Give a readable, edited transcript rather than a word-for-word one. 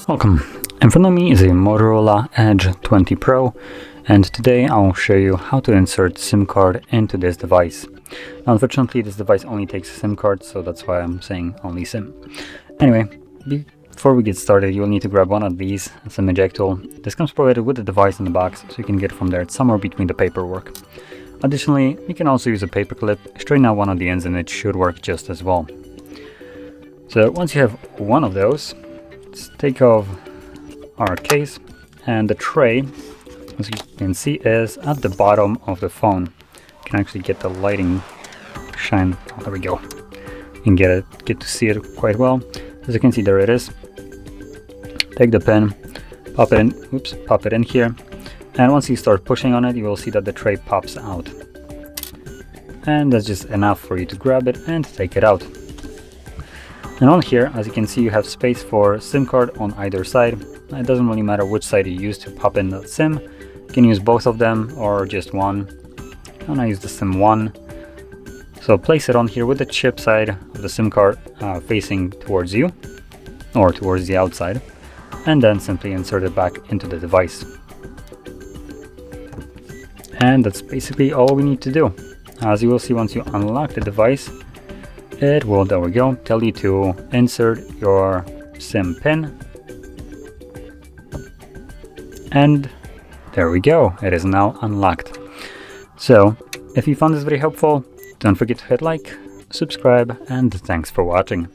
Welcome. In front of me is a Motorola Edge 20 Pro, and today I'll show you how to insert SIM card into this device. Now, unfortunately, this device only takes a SIM card, so that's why I'm saying only SIM. Anyway, before we get started, you'll need to grab one of these, a SIM eject tool. This comes provided with the device in the box, so you can get it from there. It's somewhere between the paperwork. Additionally, you can also use a paper clip, straighten out one of the ends, and it should work just as well. So once you have one of those, let's take off our case, and the tray, as you can see, is at the bottom of the phone. You can actually get the lighting shine. Oh, there we go. You can get to see it quite well. As you can see, there it is. Take the pin, pop it in here, and once you start pushing on it, you will see that the tray pops out. And that's just enough for you to grab it and take it out. And on here, as you can see, you have space for SIM card on either side. It doesn't really matter which side you use to pop in the SIM. You can use both of them or just one. And I use the SIM 1. So place it on here with the chip side of the SIM card facing towards you or towards the outside, and then simply insert it back into the device. And that's basically all we need to do. As you will see, once you unlock the device, it will, there we go, tell you to insert your SIM pin. And there we go, it is now unlocked. So, if you found this very helpful, don't forget to hit like, subscribe, and thanks for watching.